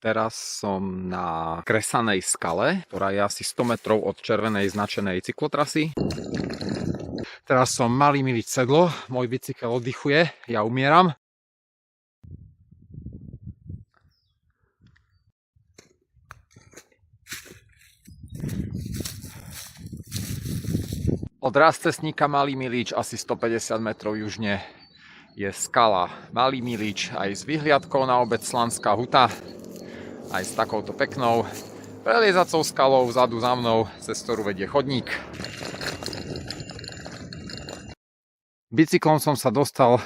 Teraz som na kresanej skale, ktorá je asi 100 metrov od červenej značenej cyklotrasy. Teraz som malý Milič sedlo, môj bicykel oddychuje, ja umieram. Od Rastcestníka Malý Milič asi 150 metrov južne je skala Malý Milič aj s vyhliadkou na obec Slanská Huta, aj s takouto peknou preliezacou skalou vzadu za mnou, cez ktorú vedie chodník. Bicyklom som sa dostal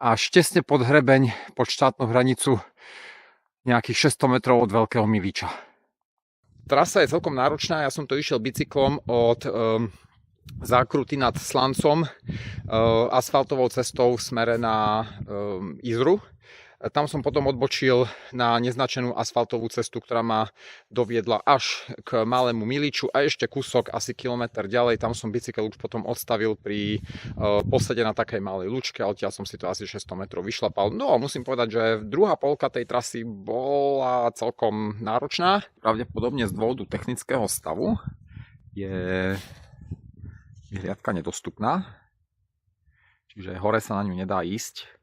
až tesne pod hrebeň, pod štátnu hranicu, nejakých 600 metrov od Veľkého Miliča. Trasa je celkom náročná, ja som to išiel bicyklom od Zákruty nad Slancom asfaltovou cestou v smere na Izru. Tam som potom odbočil na neznačenú asfaltovú cestu, ktorá ma doviedla až k Malému Miliču a ešte kúsok, asi kilometr ďalej. Tam som bicykel už potom odstavil pri posede na takej malej lučke a odtiaľ som si to asi 600 metrov vyšlapal. No a musím povedať, že druhá polka tej trasy bola celkom náročná. Pravdepodobne z dôvodu technického stavu je vyhliadka nedostupná, čiže hore sa na ňu nedá ísť.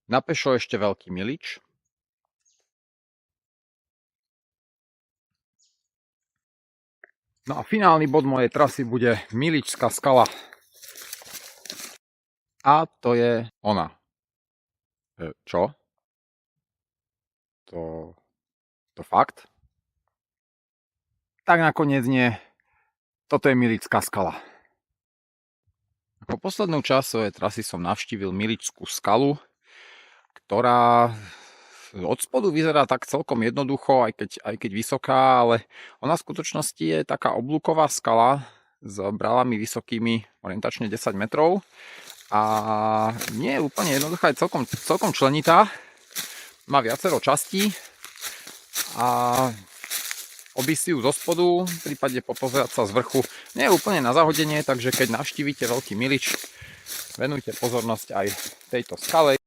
Na pešo ešte Veľký Milič. No a finálny bod mojej trasy bude Miličská skala. A to je ona. Čo? To fakt? Tak nakoniec nie. Toto je Miličská skala. Po poslednou časť svojej trasy som navštívil Miličskú skalu, ktorá od spodu vyzerá tak celkom jednoducho, aj keď vysoká, ale ona v skutočnosti je taká oblúková skala s brálami vysokými orientačne 10 metrov a nie je úplne jednoduchá, je celkom členitá, má viacero častí a obísť si ju zo spodu, v prípade popozerať sa z vrchu, nie je úplne na zahodenie, takže keď navštívite Veľký Milič, venujte pozornosť aj tejto skale.